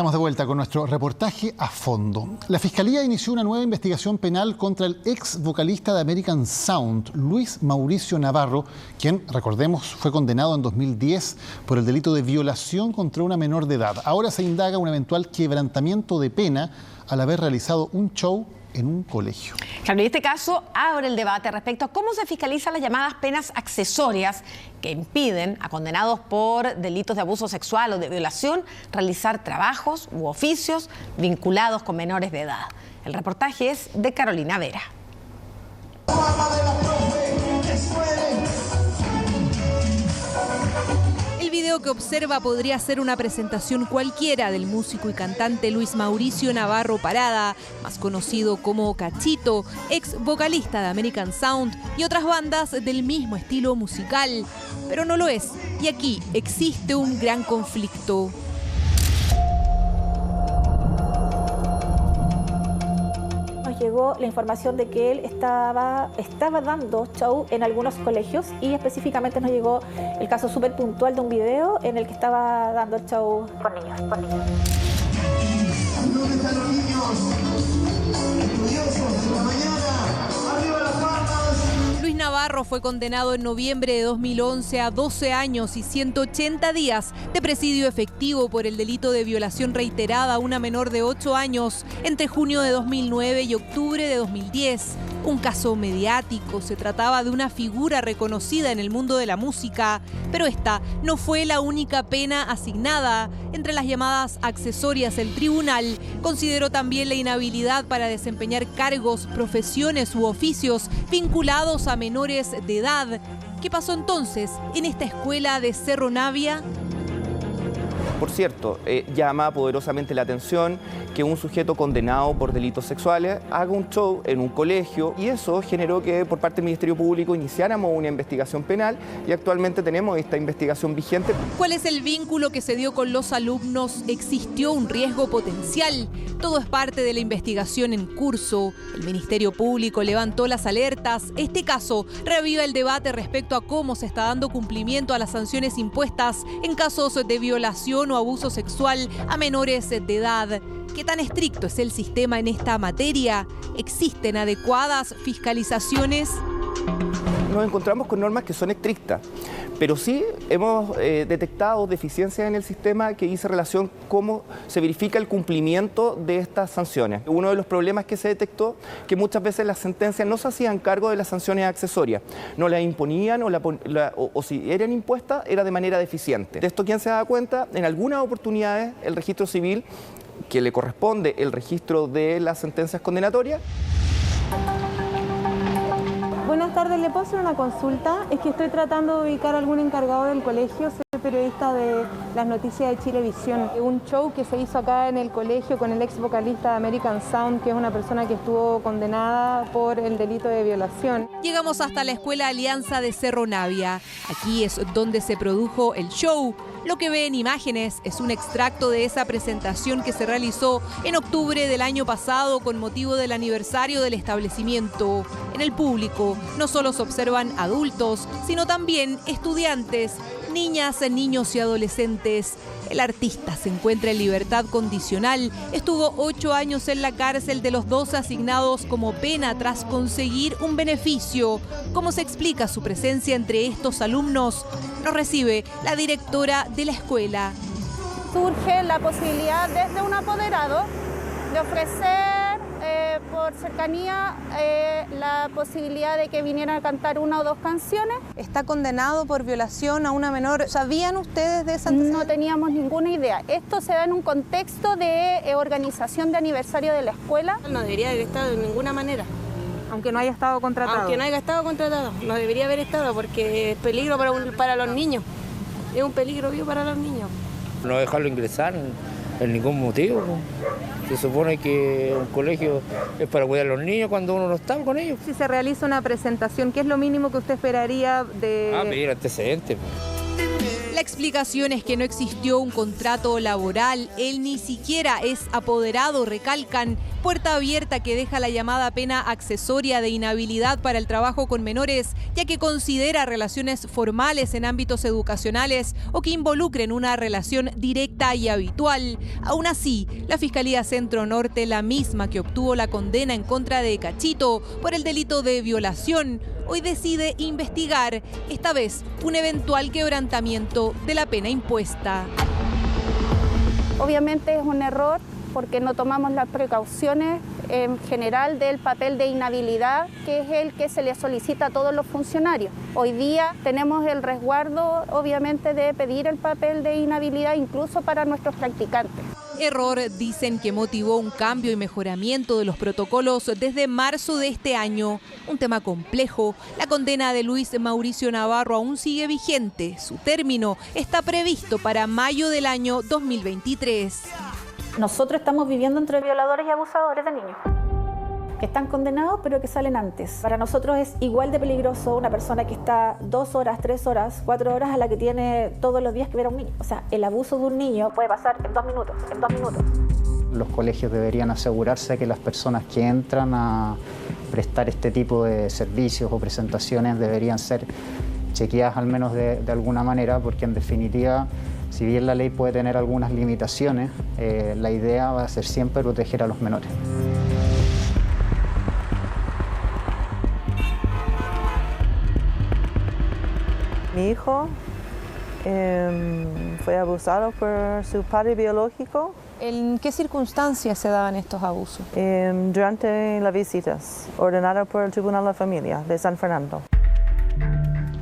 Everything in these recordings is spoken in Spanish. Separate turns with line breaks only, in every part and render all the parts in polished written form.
Estamos de vuelta con nuestro reportaje a fondo. La Fiscalía inició una nueva investigación penal contra el ex vocalista de American Sound, Luis Mauricio Navarro, quien, recordemos, fue condenado en 2010 por el delito de violación contra una menor de edad. Ahora se indaga un eventual quebrantamiento de pena al haber realizado un show en un colegio.
Claro, y este caso abre el debate respecto a cómo se fiscalizan las llamadas penas accesorias que impiden a condenados por delitos de abuso sexual o de violación realizar trabajos u oficios vinculados con menores de edad. El reportaje es de Carolina Vera.
El video que observa podría ser una presentación cualquiera del músico y cantante Luis Mauricio Navarro Parada, más conocido como Cachito, ex vocalista de American Sound y otras bandas del mismo estilo musical. Pero no lo es, y aquí existe un gran conflicto.
Nos llegó la información de que él estaba dando show en algunos colegios y específicamente nos llegó el caso súper puntual de un video en el que estaba dando el show con niños.
¿Dónde están los niños? Estudiosos de la mañana. ¡Arriba las palmas!
Luis Navarro fue condenado en noviembre de 2011 a 12 años y 180 días de presidio efectivo por el delito de violación reiterada a una menor de 8 años entre junio de 2009 y octubre de 2010. Un caso mediático, se trataba de una figura reconocida en el mundo de la música, pero esta no fue la única pena asignada. Entre las llamadas accesorias, el tribunal consideró también la inhabilidad para desempeñar cargos, profesiones u oficios vinculados a menores de edad. ¿Qué pasó entonces en esta escuela de Cerro Navia?
Por cierto, llama poderosamente la atención que un sujeto condenado por delitos sexuales haga un show en un colegio y eso generó que por parte del Ministerio Público iniciáramos una investigación penal y actualmente tenemos esta investigación vigente.
¿Cuál es el vínculo que se dio con los alumnos? ¿Existió un riesgo potencial? Todo es parte de la investigación en curso. El Ministerio Público levantó las alertas. Este caso reaviva el debate respecto a cómo se está dando cumplimiento a las sanciones impuestas en casos de violación o abuso sexual a menores de edad. ¿Qué tan estricto es el sistema en esta materia? ¿Existen adecuadas fiscalizaciones?
Nos encontramos con normas que son estrictas, pero sí hemos detectado deficiencias en el sistema que hice relación cómo se verifica el cumplimiento de estas sanciones. Uno de los problemas que se detectó que muchas veces las sentencias no se hacían cargo de las sanciones accesorias, no las imponían o si eran impuestas era de manera deficiente. De esto, ¿quién se da cuenta? En algunas oportunidades el registro civil, que le corresponde el registro de las sentencias condenatorias.
Buenas tardes, ¿le puedo hacer una consulta? Es que estoy tratando de ubicar a algún encargado del colegio, soy periodista de las noticias de Chilevisión. Un show que se hizo acá en el colegio con el ex vocalista de American Sound, que es una persona que estuvo condenada por el delito de violación.
Llegamos hasta la Escuela Alianza de Cerro Navia. Aquí es donde se produjo el show. Lo que ve en imágenes es un extracto de esa presentación que se realizó en octubre del año pasado con motivo del aniversario del establecimiento. En el público no solo se observan adultos, sino también estudiantes, niñas, niños y adolescentes. El artista se encuentra en libertad condicional. Estuvo 8 años en la cárcel de los 12 asignados como pena tras conseguir un beneficio. ¿Cómo se explica su presencia entre estos alumnos? Nos recibe la directora de la escuela.
Surge la posibilidad desde un apoderado de ofrecer por cercanía la posibilidad de que vinieran a cantar 1 o 2 canciones.
Está condenado por violación a una menor. ¿Sabían ustedes de esa antecedente?
No teníamos ninguna idea. Esto se da en un contexto de organización de aniversario de la escuela.
No debería haber estado de ninguna manera.
Aunque no haya estado contratado.
Aunque no haya estado contratado, no debería haber estado porque es peligro para los niños. Es un peligro vivo para los niños.
No dejarlo ingresar en ningún motivo. Se supone que un colegio es para cuidar a los niños cuando uno no está con ellos.
Si se realiza una presentación, ¿qué es lo mínimo que usted esperaría de...?
Pedir antecedentes.
La explicación es que no existió un contrato laboral, él ni siquiera es apoderado, recalcan. Puerta abierta que deja la llamada pena accesoria de inhabilidad para el trabajo con menores, ya que considera relaciones formales en ámbitos educacionales o que involucren una relación directa y habitual. Aún así, la Fiscalía Centro Norte, la misma que obtuvo la condena en contra de Cachito por el delito de violación, hoy decide investigar, esta vez, un eventual quebrantamiento de la pena impuesta.
Obviamente es un error porque no tomamos las precauciones en general del papel de inhabilidad, que es el que se le solicita a todos los funcionarios. Hoy día tenemos el resguardo, obviamente, de pedir el papel de inhabilidad incluso para nuestros practicantes.
Error, dicen, que motivó un cambio y mejoramiento de los protocolos desde marzo de este año. Un tema complejo. La condena de Luis Mauricio Navarro aún sigue vigente. Su término está previsto para mayo del año 2023.
Nosotros estamos viviendo entre violadores y abusadores de niños, que están condenados pero que salen antes. Para nosotros es igual de peligroso una persona que está 2 horas, 3 horas, 4 horas a la que tiene todos los días que ver a un niño. O sea, el abuso de un niño puede pasar en 2 minutos,
Los colegios deberían asegurarse que las personas que entran a prestar este tipo de servicios o presentaciones deberían ser chequeadas al menos de alguna manera, porque en definitiva, si bien la ley puede tener algunas limitaciones, la idea va a ser siempre proteger a los menores.
Mi hijo fue abusado por su padre biológico.
¿En qué circunstancias se daban estos abusos?
Durante las visitas ordenadas por el Tribunal de Familia de San Fernando.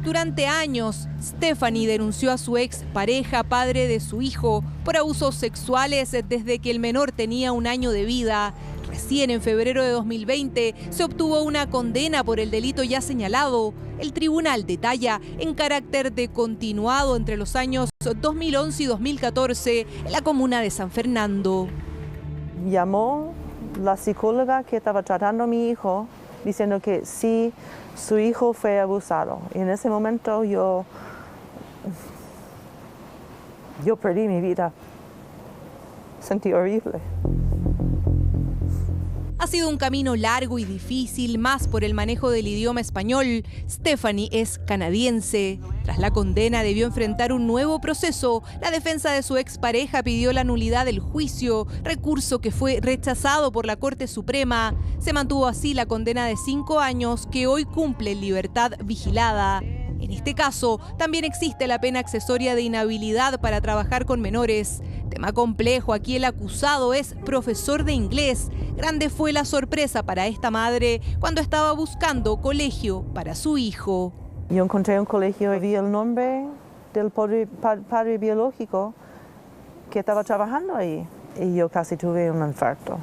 Durante años, Stephanie denunció a su ex pareja, padre de su hijo, por abusos sexuales desde que el menor tenía 1 año de vida. Recién en febrero de 2020 se obtuvo una condena por el delito ya señalado. El tribunal detalla en carácter de continuado entre los años 2011 y 2014 en la comuna de San Fernando.
Llamó la psicóloga que estaba tratando a mi hijo diciendo que sí, su hijo fue abusado. Y en ese momento yo perdí mi vida. Sentí horrible.
Ha sido un camino largo y difícil, más por el manejo del idioma español. Stephanie es canadiense. Tras la condena debió enfrentar un nuevo proceso. La defensa de su expareja pidió la nulidad del juicio, recurso que fue rechazado por la Corte Suprema. Se mantuvo así la condena de 5 años que hoy cumple en libertad vigilada. En este caso, también existe la pena accesoria de inhabilidad para trabajar con menores. Tema complejo, aquí el acusado es profesor de inglés. Grande fue la sorpresa para esta madre cuando estaba buscando colegio para su hijo.
Yo encontré un colegio y vi el nombre del padre biológico que estaba trabajando ahí y yo casi tuve un infarto.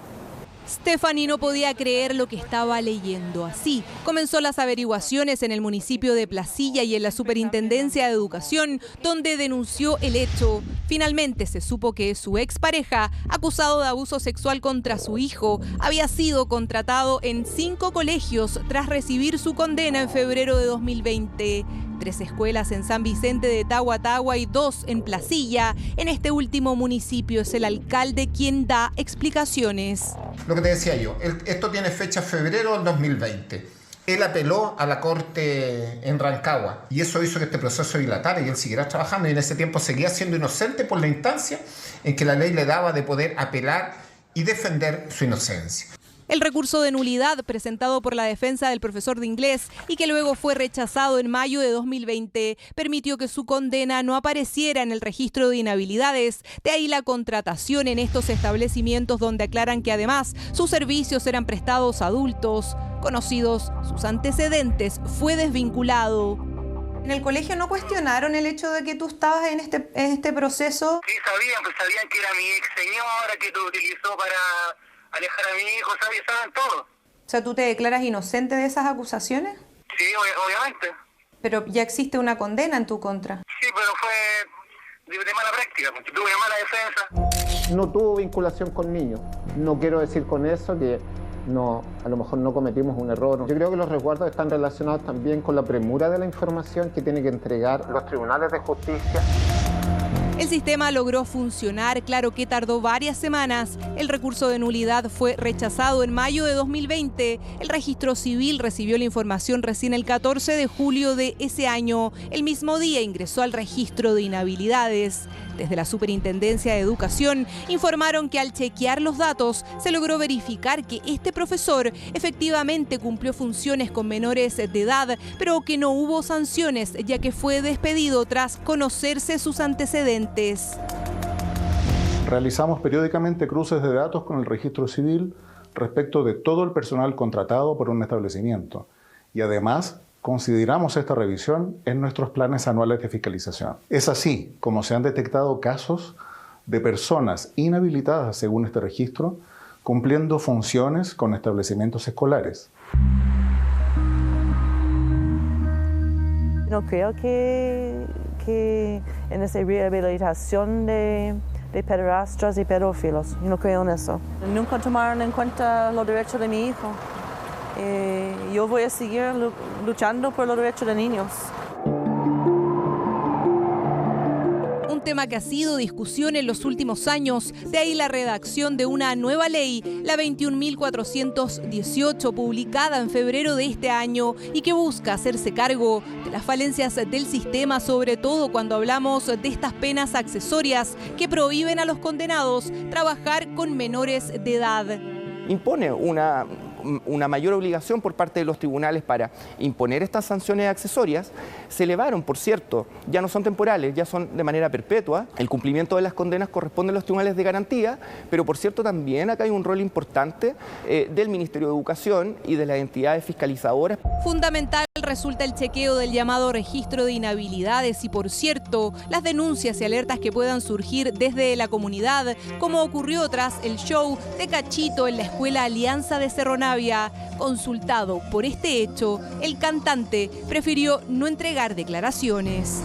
Stephanie no podía creer lo que estaba leyendo. Así comenzó las averiguaciones en el municipio de Placilla y en la Superintendencia de Educación, donde denunció el hecho. Finalmente se supo que su expareja, acusado de abuso sexual contra su hijo, había sido contratado en 5 colegios tras recibir su condena en febrero de 2020. 3 escuelas en San Vicente de Tagua y 2 en Placilla. En este último municipio es el alcalde quien da explicaciones.
Lo que te decía yo, esto tiene fecha febrero del 2020. Él apeló a la corte en Rancagua y eso hizo que este proceso dilatara y él siguiera trabajando y en ese tiempo seguía siendo inocente por la instancia en que la ley le daba de poder apelar y defender su inocencia.
El recurso de nulidad presentado por la defensa del profesor de inglés y que luego fue rechazado en mayo de 2020 permitió que su condena no apareciera en el registro de inhabilidades. De ahí la contratación en estos establecimientos donde aclaran que además sus servicios eran prestados a adultos. Conocidos sus antecedentes, fue desvinculado.
¿En el colegio no cuestionaron el hecho de que tú estabas en este proceso?
Sí, sabían que era mi ex señora, que tú utilizó para alejar a mi hijo, saben todo.
O sea, ¿tú te declaras inocente de esas acusaciones?
Sí, obviamente.
Pero ya existe una condena en tu contra.
Sí, pero fue de mala práctica, porque tuve una mala defensa.
No tuvo vinculación con niños. No quiero decir con eso que a lo mejor no cometimos un error. Yo creo que los resguardos están relacionados también con la premura de la información que tienen que entregar los tribunales de justicia.
El sistema logró funcionar, claro que tardó varias semanas. El recurso de nulidad fue rechazado en mayo de 2020. El registro civil recibió la información recién el 14 de julio de ese año. El mismo día ingresó al registro de inhabilidades. Desde la Superintendencia de Educación informaron que al chequear los datos se logró verificar que este profesor efectivamente cumplió funciones con menores de edad, pero que no hubo sanciones ya que fue despedido tras conocerse sus antecedentes.
Realizamos periódicamente cruces de datos con el registro civil respecto de todo el personal contratado por un establecimiento y además consideramos esta revisión en nuestros planes anuales de fiscalización. Es así como se han detectado casos de personas inhabilitadas según este registro cumpliendo funciones con establecimientos escolares.
No creo que en esa rehabilitación de pederastras y pedófilos, no creo en eso. Nunca tomaron en cuenta los derechos de mi hijo. Yo voy a seguir luchando por los derechos de niños.
Un tema que ha sido discusión en los últimos años, de ahí la redacción de una nueva ley, la 21.418, publicada en febrero de este año y que busca hacerse cargo de las falencias del sistema, sobre todo cuando hablamos de estas penas accesorias que prohíben a los condenados trabajar con menores de edad.
Impone una mayor obligación por parte de los tribunales para imponer estas sanciones accesorias. Se elevaron, por cierto, ya no son temporales, ya son de manera perpetua. El cumplimiento de las condenas corresponde a los tribunales de garantía, pero por cierto también acá hay un rol importante del Ministerio de Educación y de las entidades fiscalizadoras.
Fundamental resulta el chequeo del llamado registro de inhabilidades y, por cierto, las denuncias y alertas que puedan surgir desde la comunidad, como ocurrió tras el show de Cachito en la Escuela Alianza de Cerro Navia. Consultado por este hecho, el cantante prefirió no entregar declaraciones.